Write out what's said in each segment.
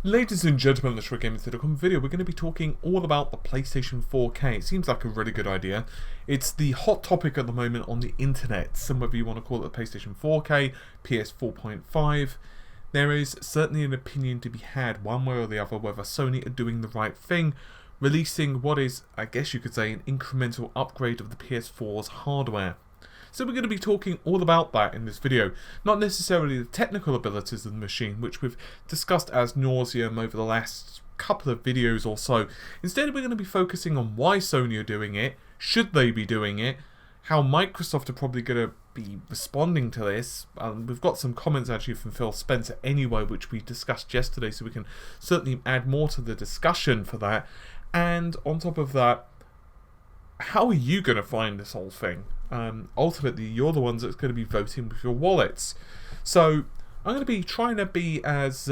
Ladies and gentlemen, in this RedGaming.com video, we're going to be talking all about the PlayStation 4K. It seems like a really good idea. It's the hot topic at the moment on the internet. Some of you want to call it the PlayStation 4K, PS4.5. There is certainly an opinion to be had one way or the other whether Sony are doing the right thing, releasing what is, I guess you could say, an incremental upgrade of the PS4's hardware. So we're going to be talking all about that in this video. Not necessarily the technical abilities of the machine, which we've discussed as nauseum over the last couple of videos or so. Instead, we're going to be focusing on why Sony are doing it, should they be doing it, how Microsoft are probably going to be responding to this. We've got some comments actually from Phil Spencer anyway, which we discussed yesterday, so we can certainly add more to the discussion for that. And on top of that, how are you going to find this whole thing? Ultimately, you're the ones that's going to be voting with your wallets. So I'm going to be trying to be as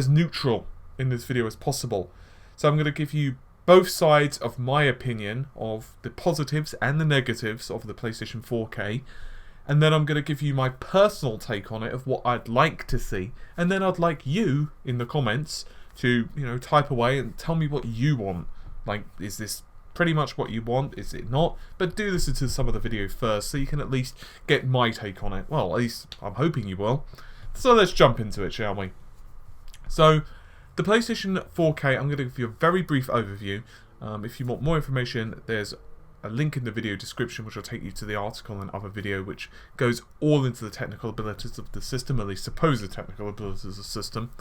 neutral in this video as possible. So I'm going to give you both sides of my opinion of the positives and the negatives of the PlayStation 4K, and then I'm going to give you my personal take on it of what I'd like to see, and then I'd like you in the comments to, type away and tell me what you want. Like, is this pretty much what you want? Is it not? But do listen to some of the video first so you can at least get my take on it. Well, at least I'm hoping you will. So let's jump into it, shall we? So the PlayStation 4K, I'm going to give you a very brief overview. If you want more information, there's a link in the video description which will take you to the article and other video which goes all into the technical abilities of the system, at least supposed technical abilities of the system.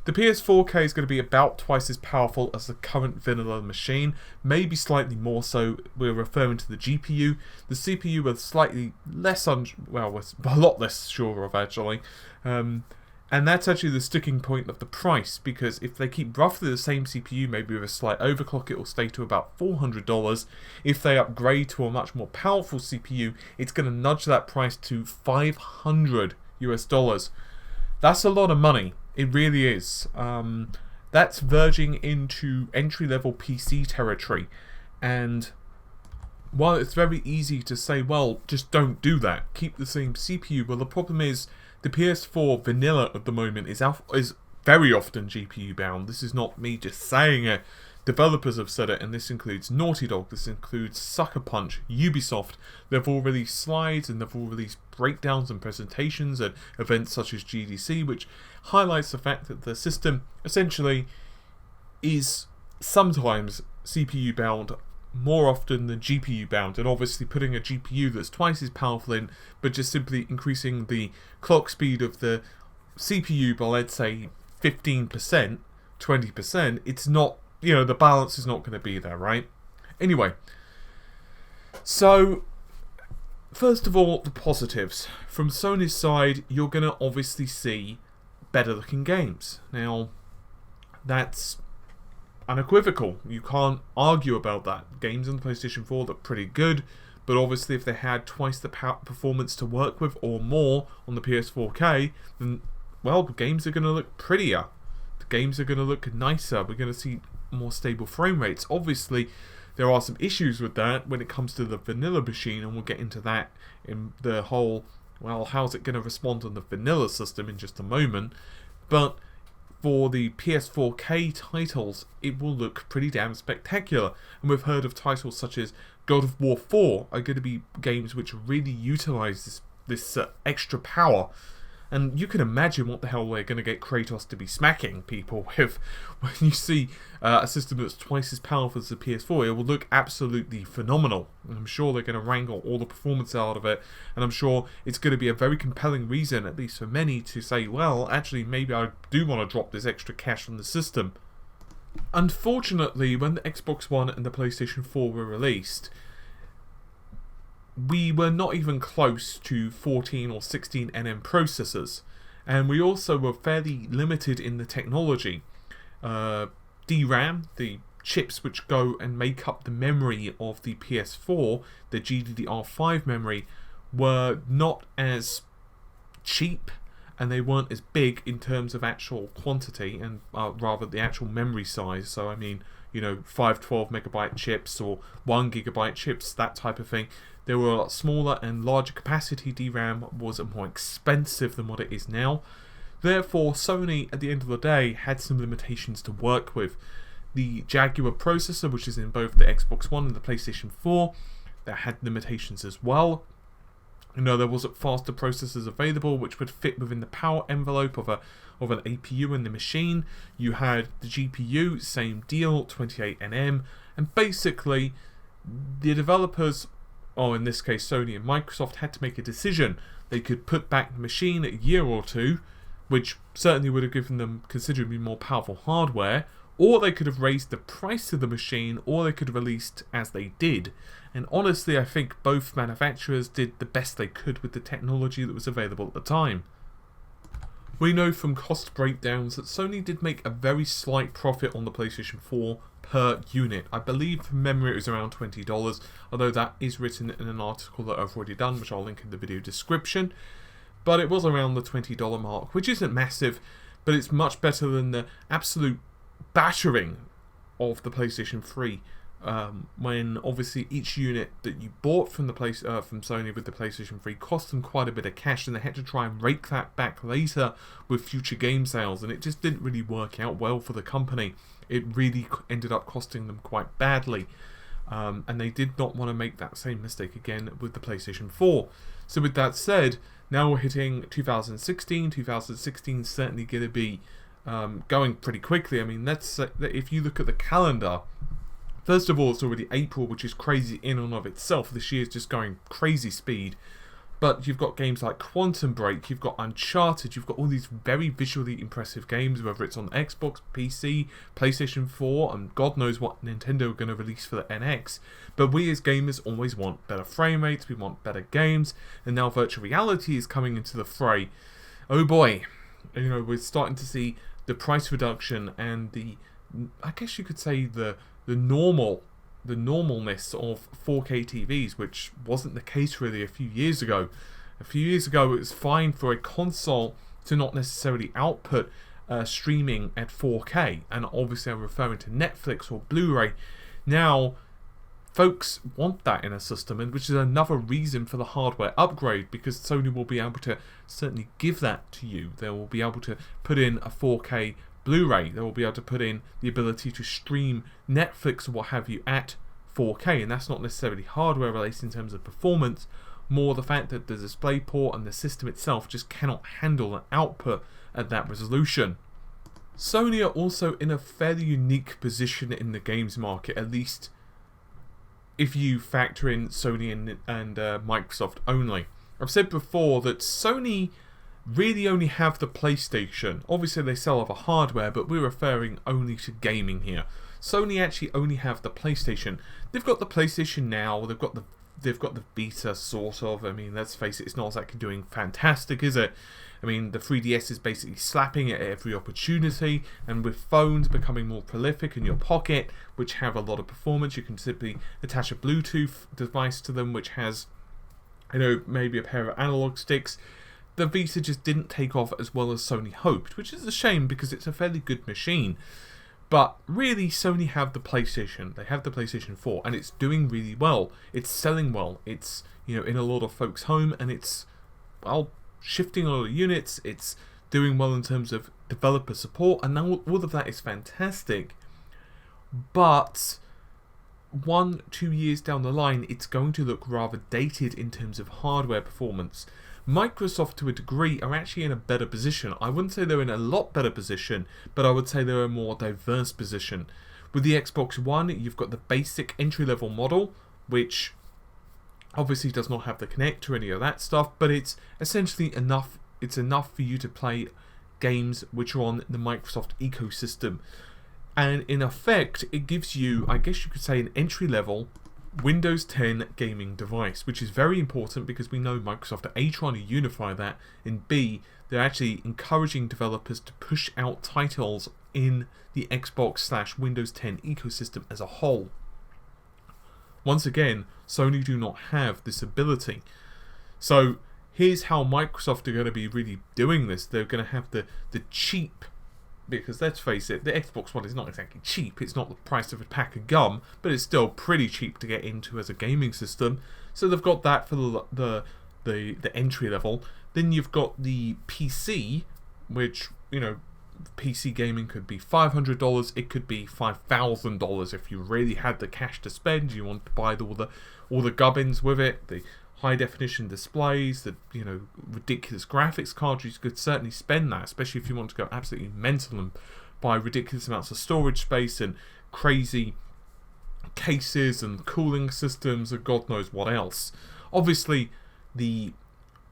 The PS4K is going to be about twice as powerful as the current vanilla machine, maybe slightly more so. We're referring to the GPU. The CPU we're slightly less we're a lot less sure of actually. And that's actually the sticking point of the price, because if they keep roughly the same CPU, maybe with a slight overclock, it will stay to about $400. If they upgrade to a much more powerful CPU, it's going to nudge that price to $500 US. That's a lot of money. It really is. That's verging into entry-level PC territory. And while it's very easy to say, well, just don't do that, keep the same CPU, well, the problem is the PS4 vanilla at the moment is very often GPU bound. This is not me just saying it. Developers have said it, and this includes Naughty Dog, this includes Sucker Punch, Ubisoft. They've all released slides and they've all released breakdowns and presentations at events such as GDC, which highlights the fact that the system essentially is sometimes CPU bound more often than GPU bound, and obviously putting a GPU that's twice as powerful in, but just simply increasing the clock speed of the CPU by, let's say, 15%, 20%, it's not, the balance is not going to be there, right? Anyway, so first of all, the positives. From Sony's side, you're going to obviously see better looking games. Now, that's unequivocal. You can't argue about that. Games on the PlayStation 4 look pretty good, but obviously if they had twice the performance to work with or more on the PS4K, then, well, the games are going to look prettier. The games are going to look nicer. We're going to see more stable frame rates. Obviously, there are some issues with that when it comes to the vanilla machine, and we'll get into that in the whole, well, how's it going to respond on the vanilla system in just a moment. But for the PS4K titles, it will look pretty damn spectacular. And we've heard of titles such as God of War 4 are going to be games which really utilize this extra power. And you can imagine what the hell they're going to get Kratos to be smacking people with. When you see a system that's twice as powerful as the PS4, it will look absolutely phenomenal. And I'm sure they're going to wrangle all the performance out of it. And I'm sure it's going to be a very compelling reason, at least for many, to say, well, actually, maybe I do want to drop this extra cash from the system. Unfortunately, when the Xbox One and the PlayStation 4 were released, we were not even close to 14 or 16 nm processors, and we also were fairly limited in the technology. DRAM, the chips which go and make up the memory of the PS4, the GDDR5 memory, were not as cheap, and they weren't as big in terms of actual quantity, and rather the actual memory size. So I mean, 512 megabyte chips or 1 gigabyte chips, that type of thing. They were a lot smaller, and larger capacity DRAM was more expensive than what it is now. Therefore, Sony, at the end of the day, had some limitations to work with. The Jaguar processor, which is in both the Xbox One and the PlayStation 4, that had limitations as well. There wasn't faster processors available which would fit within the power envelope of an APU in the machine. You had the GPU, same deal, 28nm, and basically the developers, or in this case Sony and Microsoft, had to make a decision. They could put back the machine a year or two, which certainly would have given them considerably more powerful hardware, or they could have raised the price of the machine, or they could have released as they did. And honestly, I think both manufacturers did the best they could with the technology that was available at the time. We know from cost breakdowns that Sony did make a very slight profit on the PlayStation 4 per unit. I believe from memory it was around $20, although that is written in an article that I've already done, which I'll link in the video description. But it was around the $20 mark, which isn't massive, but it's much better than the absolute battering of the PlayStation 3. When obviously each unit that you bought from from Sony with the PlayStation 3 cost them quite a bit of cash, and they had to try and rake that back later with future game sales, and it just didn't really work out well for the company. It really ended up costing them quite badly, and they did not want to make that same mistake again with the PlayStation 4. So with that said, now we're hitting 2016. 2016 is certainly going to be going pretty quickly. I mean, if you look at the calendar, first of all, it's already April, which is crazy in and of itself. This year's just going crazy speed. But you've got games like Quantum Break, you've got Uncharted, you've got all these very visually impressive games, whether it's on Xbox, PC, PlayStation 4, and God knows what Nintendo are going to release for the NX. But we as gamers always want better frame rates, we want better games, and now virtual reality is coming into the fray. Oh boy, we're starting to see the price reduction and I guess you could say the normalness of 4K TVs, which wasn't the case really a few years ago. A few years ago, it was fine for a console to not necessarily output streaming at 4K, and obviously I'm referring to Netflix or Blu-ray. Now, folks want that in a system, and which is another reason for the hardware upgrade, because Sony will be able to certainly give that to you. They will be able to put in a 4K Blu-ray. They will be able to put in the ability to stream Netflix or what have you at 4K, and that's not necessarily hardware related in terms of performance, more the fact that the DisplayPort and the system itself just cannot handle an output at that resolution. Sony are also in a fairly unique position in the games market, at least if you factor in Sony and Microsoft only. I've said before that Sony really only have the PlayStation. Obviously they sell other hardware, but we're referring only to gaming here. Sony actually only have the PlayStation. They've got the PlayStation Now, they've got the Vita, sort of. I mean, let's face it, it's not exactly doing fantastic, is it? I mean, the 3DS is basically slapping it at every opportunity, and with phones becoming more prolific in your pocket, which have a lot of performance, you can simply attach a Bluetooth device to them, which has, maybe a pair of analog sticks. The Vita just didn't take off as well as Sony hoped, which is a shame because it's a fairly good machine. But really, Sony have the PlayStation. They have the PlayStation 4, and it's doing really well. It's selling well. It's, in a lot of folks' home, and it's, shifting a lot of units. It's doing well in terms of developer support, and now all of that is fantastic. But 1-2 years down the line, it's going to look rather dated in terms of hardware performance. Microsoft, to a degree, are actually in a better position. I wouldn't say they're in a lot better position, but I would say they're in a more diverse position. With the Xbox One, you've got the basic entry-level model, which obviously does not have the Kinect or any of that stuff, but it's essentially enough. It's enough for you to play games which are on the Microsoft ecosystem. And in effect, it gives you, I guess you could say, an entry-level Windows 10 gaming device, which is very important because we know Microsoft are A, trying to unify that, and B, they're actually encouraging developers to push out titles in the Xbox/Windows 10 ecosystem as a whole. Once again, Sony do not have this ability. So here's how Microsoft are going to be really doing this. They're going to have the cheap, because let's face it, the Xbox One is not exactly cheap. It's not the price of a pack of gum, but it's still pretty cheap to get into as a gaming system. So they've got that for the entry level. Then you've got the PC, which, you know, PC gaming could be $500, it could be $5,000 if you really had the cash to spend. You want to buy all the gubbins with it, the high definition displays, the, you know, ridiculous graphics cards. You could certainly spend that, especially if you want to go absolutely mental and buy ridiculous amounts of storage space and crazy cases and cooling systems and God knows what else. Obviously, the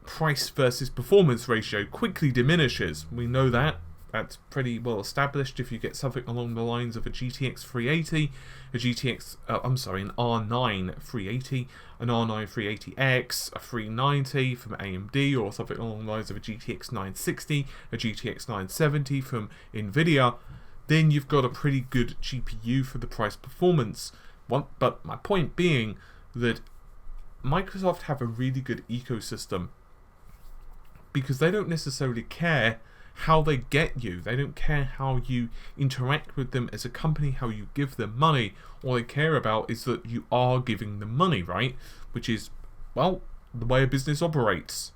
price versus performance ratio quickly diminishes. We know that. That's pretty well established. If you get something along the lines of a GTX 380, an R9 380, an R9 380X, a 390 from AMD, or something along the lines of a GTX 960, a GTX 970 from Nvidia, then you've got a pretty good GPU for the price performance. But my point being that Microsoft have a really good ecosystem because they don't necessarily care how they get you. They don't care how you interact with them as a company, how you give them money. All they care about is that you are giving them money, right? Which is, well, the way a business operates.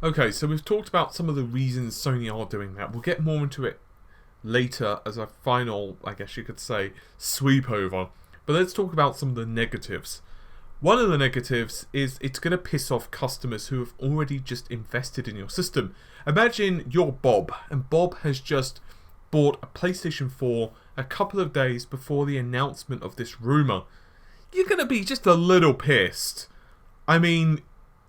Okay, so we've talked about some of the reasons Sony are doing that. We'll get more into it later as a final, I guess you could say, sweep over. But let's talk about some of the negatives. One of the negatives is it's going to piss off customers who have already just invested in your system. Imagine you're Bob, and Bob has just bought a PlayStation 4 a couple of days before the announcement of this rumour. You're going to be just a little pissed. I mean,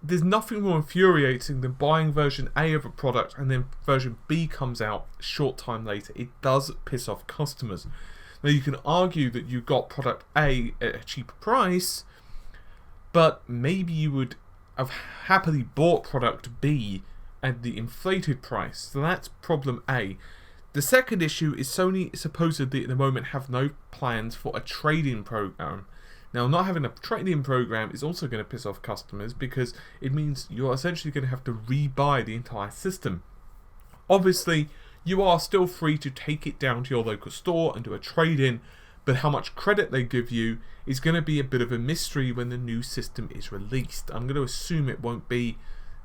there's nothing more infuriating than buying version A of a product and then version B comes out a short time later. It does piss off customers. Now, you can argue that you got product A at a cheaper price, but maybe you would have happily bought product B at the inflated price. So that's problem A. The second issue is Sony supposedly at the moment have no plans for a trade-in program. Now, not having a trade-in program is also going to piss off customers because it means you're essentially going to have to rebuy the entire system. Obviously, you are still free to take it down to your local store and do a trade-in, but how much credit they give you is going to be a bit of a mystery when the new system is released. I'm going to assume it won't be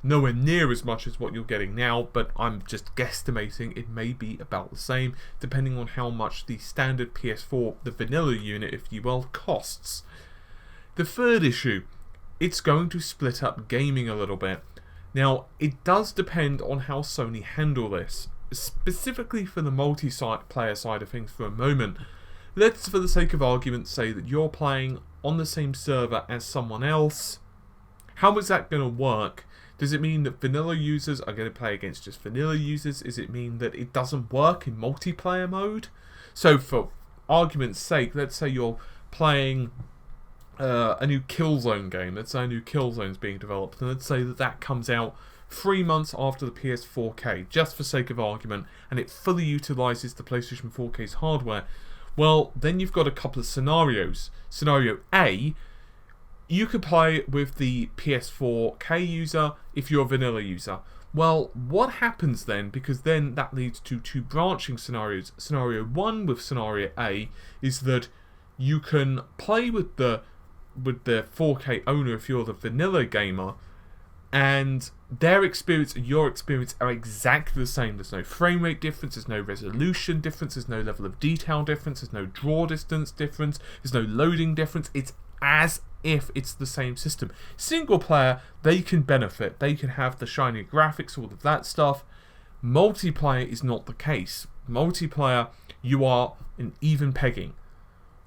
nowhere near as much as what you're getting now, but I'm just guesstimating it may be about the same, depending on how much the standard PS4, the vanilla unit, if you will, costs. The third issue, it's going to split up gaming a little bit. Now, it does depend on how Sony handle this, specifically for the multi-player side of things for a moment. Let's, for the sake of argument, say that you're playing on the same server as someone else. How is that going to work? Does it mean that vanilla users are going to play against just vanilla users? Does it mean that it doesn't work in multiplayer mode? So for argument's sake, let's say you're playing a new Killzone game. Let's say a new Killzone is being developed, and let's say that that comes out 3 months after the PS4K, just for sake of argument, and it fully utilises the PlayStation 4K's hardware. Well, then you've got a couple of scenarios. Scenario A, you could play with the PS4K user if you're a vanilla user. Well, what happens then? Because then that leads to two branching scenarios. Scenario 1 with Scenario A is that you can play with the 4K owner if you're the vanilla gamer, and their experience and your experience are exactly the same. There's no frame rate difference, there's no resolution difference, there's no level of detail difference, there's no draw distance difference, there's no loading difference. It's as if it's the same system. Single player, they can benefit. They can have the shiny graphics, all of that stuff. Multiplayer is not the case. Multiplayer, you are in even pegging.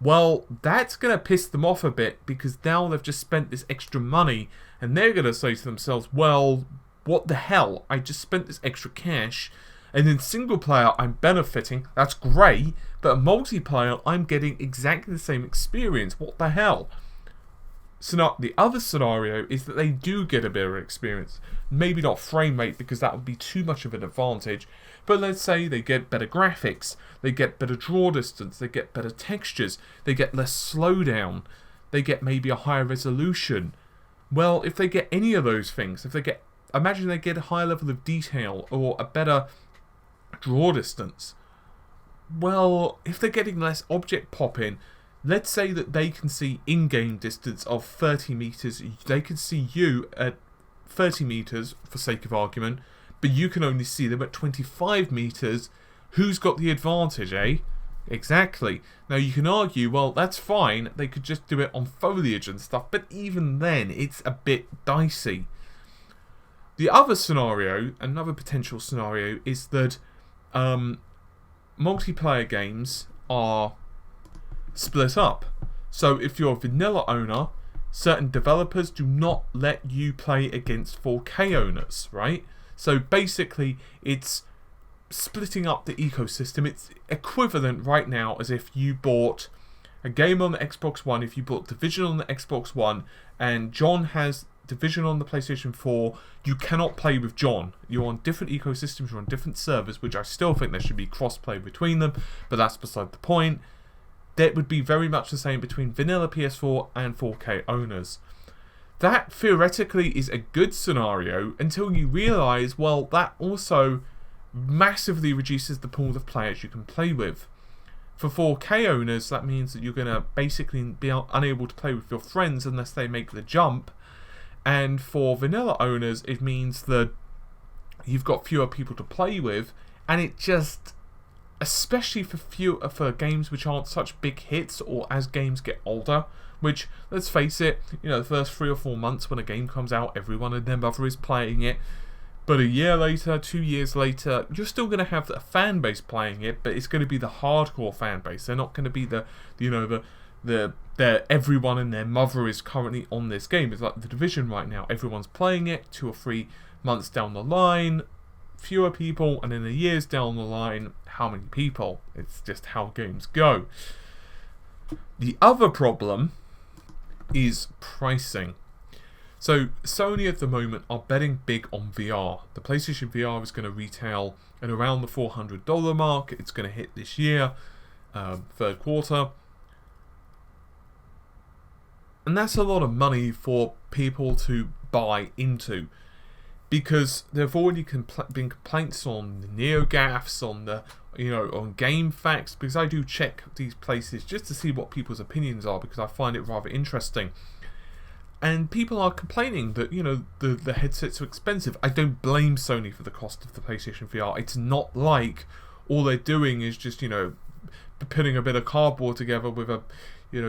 Well, that's going to piss them off a bit because now they've just spent this extra money and they're going to say to themselves, well, what the hell? I just spent this extra cash and in single player I'm benefiting. That's great, but multiplayer I'm getting exactly the same experience. What the hell? So the other scenario is that they do get a better experience. Maybe not frame rate because that would be too much of an advantage. But let's say they get better graphics, they get better draw distance, they get better textures, they get less slowdown, they get maybe a higher resolution. Well, if they get any of those things, imagine they get a higher level of detail or a better draw distance. Well, if they're getting less object pop-in, let's say that they can see in-game distance of 30 meters, they can see you at 30 meters, for sake of argument, but you can only see them at 25 meters. Who's got the advantage, eh? Exactly. Now you can argue, well, that's fine, they could just do it on foliage and stuff, but even then, it's a bit dicey. The other scenario, another potential scenario, is that multiplayer games are split up. So if you're a vanilla owner, certain developers do not let you play against 4K owners, right? So basically, it's splitting up the ecosystem. It's equivalent right now as if you bought a game on the Xbox One, if you bought Division on the Xbox One, and John has Division on the PlayStation 4, you cannot play with John. You're on different ecosystems, you're on different servers, which I still think there should be cross-play between them, but that's beside the point. That would be very much the same between vanilla PS4 and 4K owners. That theoretically is a good scenario until you realise, well, that also massively reduces the pool of players you can play with. For 4K owners, that means that you're going to basically be unable to play with your friends unless they make the jump. And for vanilla owners, it means that you've got fewer people to play with, and it just, especially for games which aren't such big hits, or as games get older, which, let's face it, the first 3 or 4 months when a game comes out, everyone and their mother is playing it. But a year later, 2 years later, you're still going to have a fan base playing it, but it's going to be the hardcore fan base. They're not going to be the everyone and their mother is currently on this game. It's like The Division right now. Everyone's playing it. 2 or 3 months down the line, fewer people, and in a years down the line, how many people? It's just how games go. The other problem is pricing. So Sony at the moment are betting big on VR. The PlayStation VR is going to retail at around the $400 mark. It's going to hit this year, third quarter. And that's a lot of money for people to buy into, because there have already been complaints on the NeoGAFs, on the on GameFAQs, because I do check these places just to see what people's opinions are, because I find it rather interesting. And people are complaining that, the headsets are expensive. I don't blame Sony for the cost of the PlayStation VR. It's not like all they're doing is just, putting a bit of cardboard together with a,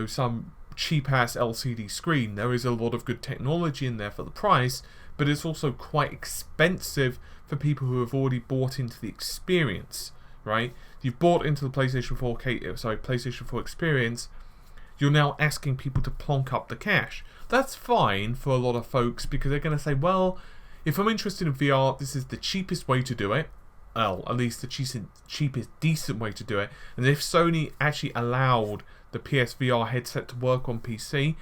some cheap-ass LCD screen. There is a lot of good technology in there for the price, but it's also quite expensive for people who have already bought into the experience, right? You've bought into the PlayStation 4 experience. You're now asking people to plonk up the cash. That's fine for a lot of folks, because they're going to say, well, if I'm interested in VR, this is the cheapest way to do it. Well, at least the cheapest decent way to do it. And if Sony actually allowed the PSVR headset to work on PC,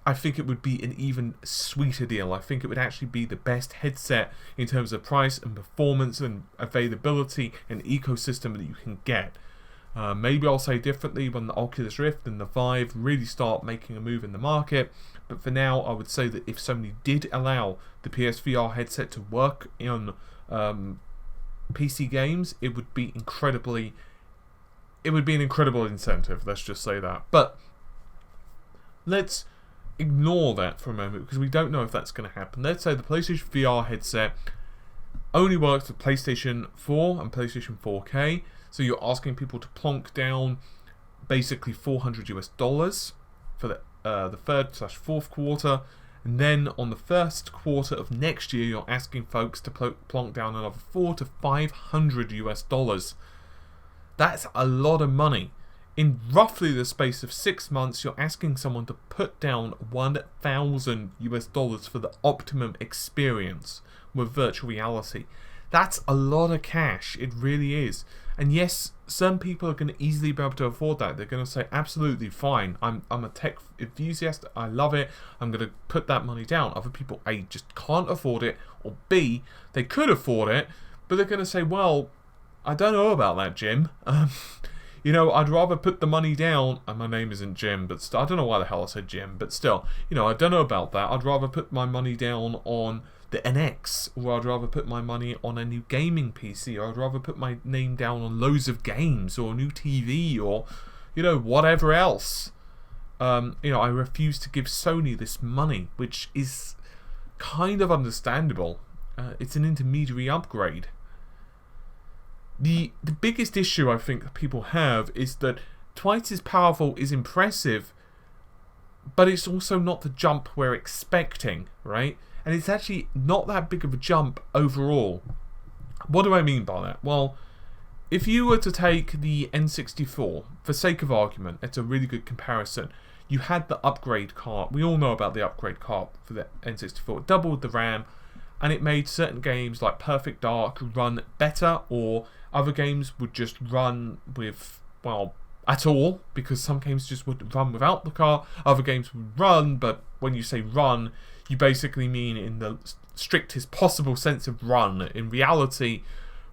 I think it would be an even sweeter deal. I think it would actually be the best headset in terms of price and performance and availability and ecosystem that you can get. Maybe I'll say differently when the Oculus Rift and the Vive really start making a move in the market. But for now, I would say that if Sony did allow the PSVR headset to work on PC games, it would be an incredible incentive. Let's just say that. But let's ignore that for a moment, because we don't know if that's going to happen. Let's say the PlayStation VR headset only works with PlayStation 4 and PlayStation 4K. So you're asking people to plonk down basically $400 for the third/fourth quarter, and then on the first quarter of next year, you're asking folks to plonk down another $400 to $500. That's a lot of money. In roughly the space of 6 months, you're asking someone to put down $1,000 for the optimum experience with virtual reality. That's a lot of cash. It really is. And yes, some people are going to easily be able to afford that. They're going to say, absolutely fine. I'm a tech enthusiast. I love it. I'm going to put that money down. Other people, A, just can't afford it. Or B, they could afford it, but they're going to say, well, I don't know about that, Jim. I'd rather put the money down, and my name isn't Jim, but still, I don't know why the hell I said Jim, but still, I don't know about that. I'd rather put my money down on the NX, or I'd rather put my money on a new gaming PC, or I'd rather put my name down on loads of games, or a new TV, or, whatever else. I refuse to give Sony this money, which is kind of understandable. it's an intermediary upgrade. The biggest issue I think that people have is that twice as powerful is impressive, but it's also not the jump we're expecting, right? And it's actually not that big of a jump overall. What do I mean by that? Well, if you were to take the N64, for sake of argument, it's a really good comparison. You had the upgrade card. We all know about the upgrade card for the N64. It doubled the RAM, and it made certain games like Perfect Dark run better, or other games would just run with, well, at all, because some games just would run without the card. Other games would run, but when you say run, you basically mean in the strictest possible sense of run. In reality,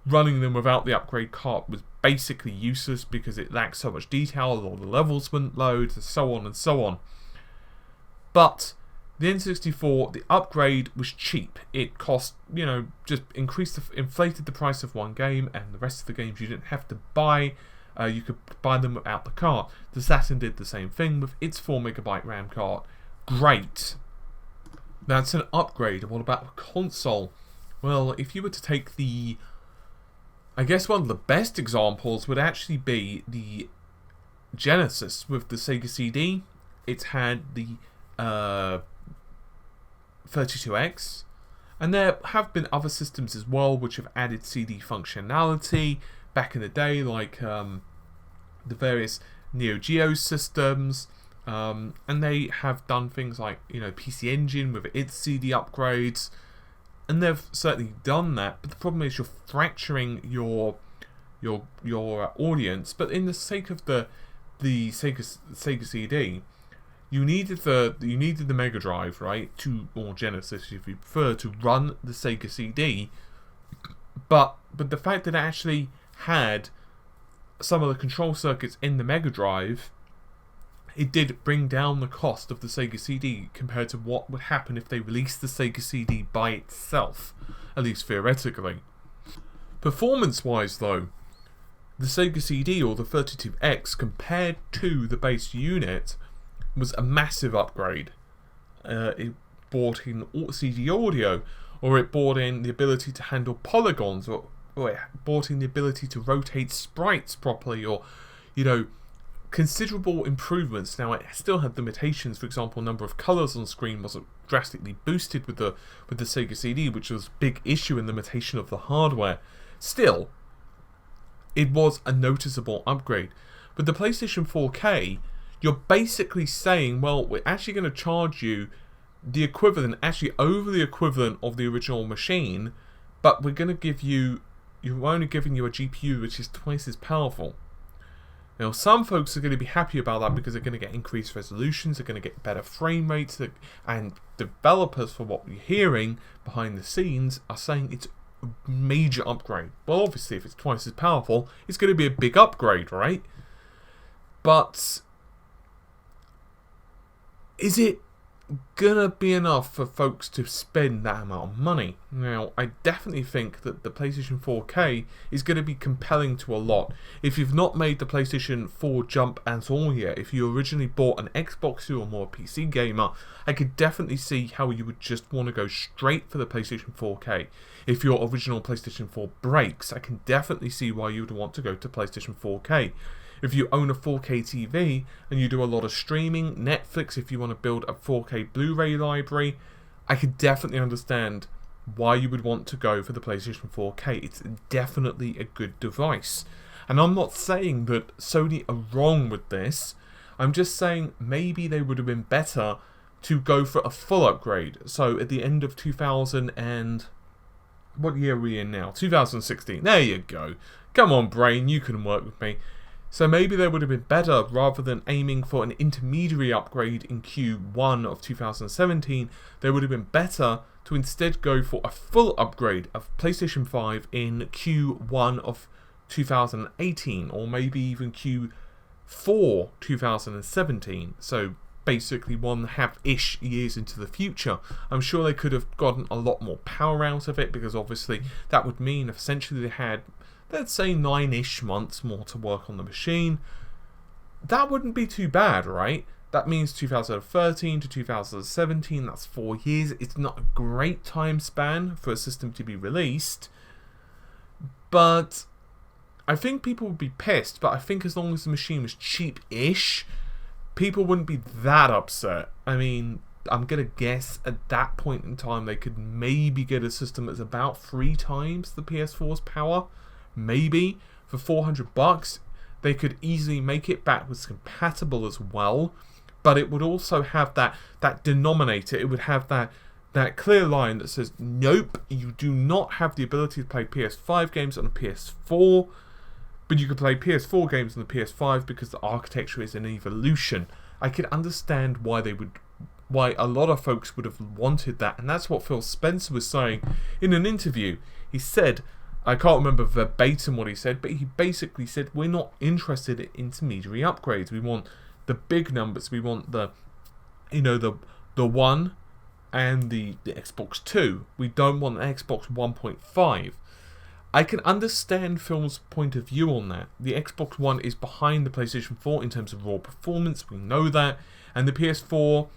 running them without the upgrade card was basically useless because it lacked so much detail, or the levels wouldn't load, and so on and so on. But the N64, the upgrade was cheap. It cost, just inflated the price of one game, and the rest of the games you didn't have to buy. You could buy them without the card. The Saturn did the same thing with its 4MB RAM card. Great. That's an upgrade. What about a console? Well, if you were to take I guess one of the best examples would actually be the Genesis with the Sega CD. It's had the 32X, and there have been other systems as well which have added CD functionality back in the day, like the various Neo Geo systems, and they have done things like PC Engine with its CD upgrades. And they've certainly done that, but the problem is you're fracturing your audience. But in the sake of the Sega CD, you needed the Mega Drive, right, or Genesis if you prefer, to run the Sega CD. But the fact that it actually had some of the control circuits in the Mega Drive, it did bring down the cost of the Sega CD compared to what would happen if they released the Sega CD by itself, at least theoretically. Performance-wise, though, the Sega CD, or the 32X, compared to the base unit, was a massive upgrade. It brought in CD audio, or it brought in the ability to handle polygons, or it brought in the ability to rotate sprites properly, or, considerable improvements. Now, it still had limitations. For example, number of colours on screen wasn't drastically boosted with the Sega CD, which was a big issue and limitation of the hardware. Still, it was a noticeable upgrade. With the PlayStation 4K, you're basically saying, well, we're actually going to charge you the equivalent, actually over the equivalent of the original machine, but we're going to you're only giving you a GPU which is twice as powerful. Now, some folks are going to be happy about that because they're going to get increased resolutions, they're going to get better frame rates, and developers, for what we're hearing behind the scenes, are saying it's a major upgrade. Well, obviously, if it's twice as powerful, it's going to be a big upgrade, right? But is it gonna be enough for folks to spend that amount of money? Now, I definitely think that the PlayStation 4K is going to be compelling to a lot. If you've not made the PlayStation 4 jump at all yet, if you originally bought an Xbox 2 or more PC gamer, I could definitely see how you would just want to go straight for the PlayStation 4K. If your original PlayStation 4 breaks, I can definitely see why you would want to go to PlayStation 4K. If you own a 4K TV and you do a lot of streaming, Netflix, if you want to build a 4K Blu-ray library, I could definitely understand why you would want to go for the PlayStation 4K. It's definitely a good device. And I'm not saying that Sony are wrong with this. I'm just saying maybe they would have been better to go for a full upgrade. So at the end of 2000 and... what year are we in now? 2016. There you go. Come on, brain, you can work with me. So maybe they would have been better, rather than aiming for an intermediary upgrade in Q1 of 2017, they would have been better to instead go for a full upgrade of PlayStation 5 in Q1 of 2018, or maybe even Q4 2017. So basically 1.5-ish years into the future. I'm sure they could have gotten a lot more power out of it, because obviously that would mean essentially they had, let's say, 9-ish months more to work on the machine. That wouldn't be too bad, right? That means 2013 to 2017, that's 4 years. It's not a great time span for a system to be released, but I think people would be pissed, but I think as long as the machine was cheap-ish, people wouldn't be that upset. I mean, I'm going to guess at that point in time they could maybe get a system that's about 3 times the PS4's power. Maybe. For $400, they could easily make it backwards compatible as well. But it would also have that denominator. It would have that clear line that says, nope, you do not have the ability to play PS5 games on a PS4, but you can play PS4 games on the PS5 because the architecture is an evolution. I could understand why a lot of folks would have wanted that, and that's what Phil Spencer was saying in an interview. He said, I can't remember verbatim what he said, but he basically said, we're not interested in intermediary upgrades. We want the big numbers. We want the One and the Xbox 2. We don't want the Xbox 1.5. I can understand Phil's point of view on that. The Xbox One is behind the PlayStation 4 in terms of raw performance. We know that. And the PS4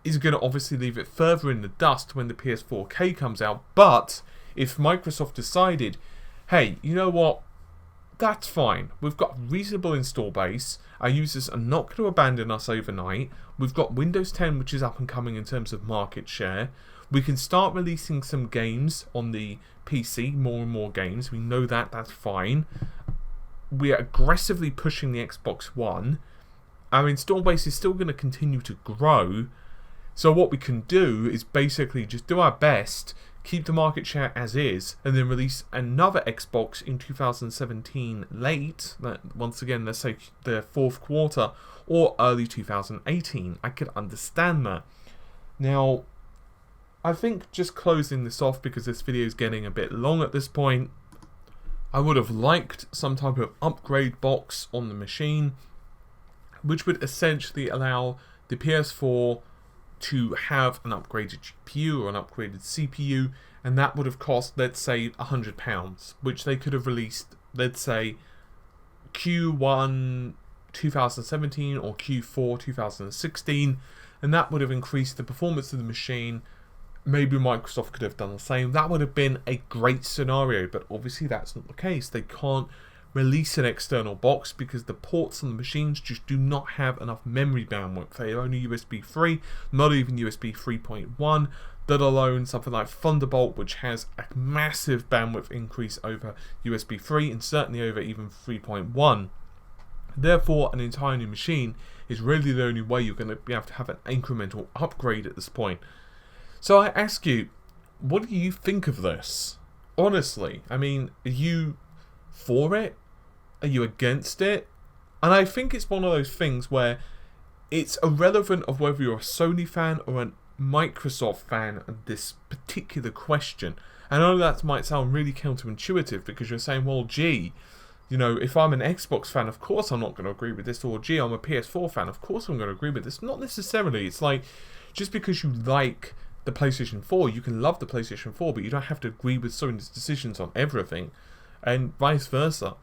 is going to obviously leave it further in the dust when the PS4K comes out. But if Microsoft decided, hey, you know what? That's fine. We've got reasonable install base. Our users are not going to abandon us overnight. We've got Windows 10, which is up and coming in terms of market share. We can start releasing some games on the PC, more and more games. We know that. That's fine. We are aggressively pushing the Xbox One. Our install base is still going to continue to grow. So what we can do is basically just do our best, keep the market share as is, and then release another Xbox in 2017 late, once again, let's say the 4th quarter, or early 2018. I could understand that. Now, I think just closing this off, because this video is getting a bit long at this point, I would have liked some type of upgrade box on the machine, which would essentially allow the PS4 to have an upgraded GPU or an upgraded CPU, and that would have cost, let's say, £100, which they could have released, let's say, Q1 2017 or Q4 2016, and that would have increased the performance of the machine. Maybe Microsoft could have done the same. That would have been a great scenario, but obviously that's not the case. They can't release an external box because the ports on the machines just do not have enough memory bandwidth. They are only USB 3, not even USB 3.1, let alone something like Thunderbolt, which has a massive bandwidth increase over USB 3 and certainly over even 3.1. Therefore, an entire new machine is really the only way you're going to be able to have an incremental upgrade at this point. So I ask you, what do you think of this? Honestly, I mean, are you for it? Are you against it? And I think it's one of those things where it's irrelevant of whether you're a Sony fan or a Microsoft fan of this particular question. I know that might sound really counterintuitive because you're saying, well, gee, you know, if I'm an Xbox fan, of course I'm not going to agree with this, or gee, I'm a PS4 fan, of course I'm going to agree with this. Not necessarily. It's like, just because you like the PlayStation 4, you can love the PlayStation 4, but you don't have to agree with Sony's decisions on everything, and vice versa.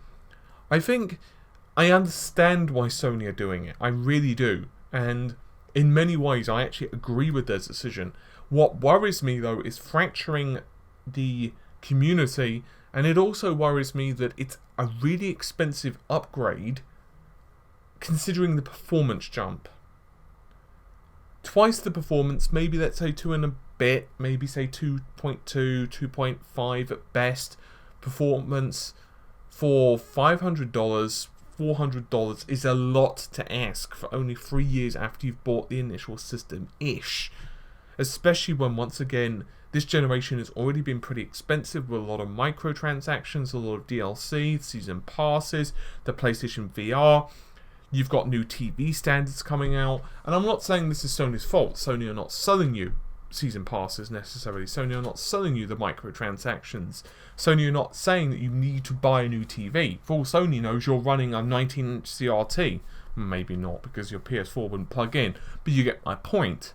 I think I understand why Sony are doing it. I really do. And in many ways, I actually agree with their decision. What worries me, though, is fracturing the community, and it also worries me that it's a really expensive upgrade considering the performance jump. Twice the performance, maybe let's say 2 and a bit, maybe say 2.2, 2.5 at best performance for $500, $400 is a lot to ask for only 3 years after you've bought the initial system-ish. Especially when, once again, this generation has already been pretty expensive with a lot of microtransactions, a lot of DLC, season passes, the PlayStation VR. You've got new TV standards coming out. And I'm not saying this is Sony's fault. Sony are not selling you season passes necessarily. Sony are not selling you the microtransactions. Sony are not saying that you need to buy a new TV. For all Sony knows, you're running a 19-inch CRT. Maybe not, because your PS4 wouldn't plug in. But you get my point.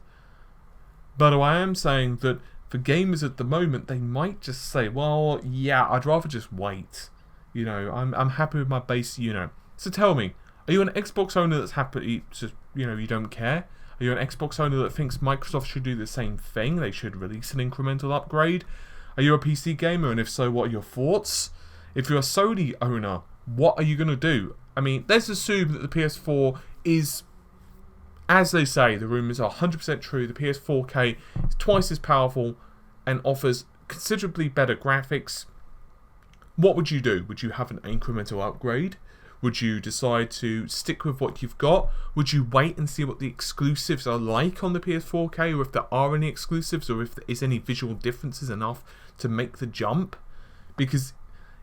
But I am saying that for gamers at the moment, they might just say, well, yeah, I'd rather just wait. You know, I'm happy with my base unit. So tell me, are you an Xbox owner that's happy to you don't care? Are you an Xbox owner that thinks Microsoft should do the same thing? They should release an incremental upgrade? Are you a PC gamer, and if so, what are your thoughts? If you're a Sony owner, what are you going to do? I mean, let's assume that the PS4 is, as they say, the rumours are 100% true, the PS4K is twice as powerful and offers considerably better graphics. What would you do? Would you have an incremental upgrade? Would you decide to stick with what you've got? Would you wait and see what the exclusives are like on the PS4K, or if there are any exclusives, or if there is any visual differences enough to make the jump? Because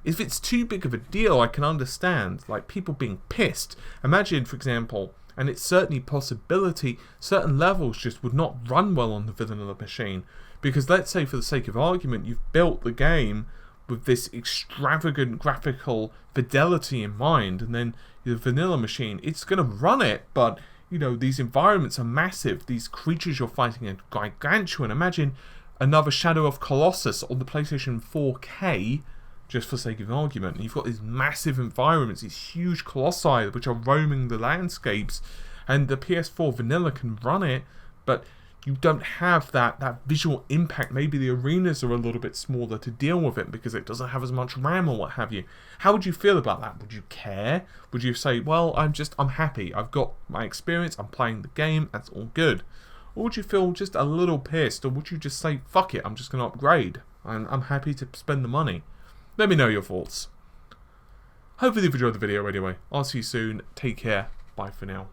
if it's too big of a deal, I can understand like people being pissed. Imagine, for example, and it's certainly a possibility, certain levels just would not run well on the vanilla machine. Because let's say, for the sake of argument, you've built the game with this extravagant graphical fidelity in mind, and then the vanilla machine, it's going to run it, but these environments are massive, these creatures you're fighting are gargantuan. Imagine another Shadow of Colossus on the PlayStation 4K, just for sake of argument, and you've got these massive environments, these huge colossi which are roaming the landscapes, and the PS4 vanilla can run it, but you don't have that visual impact. Maybe the arenas are a little bit smaller to deal with it because it doesn't have as much RAM or what have you. How would you feel about that? Would you care? Would you say, well, I'm happy, I've got my experience, I'm playing the game, that's all good? Or would you feel just a little pissed? Or would you just say, fuck it, I'm just going to upgrade, I'm happy to spend the money? Let me know your thoughts. Hopefully you've enjoyed the video anyway. I'll see you soon. Take care. Bye for now.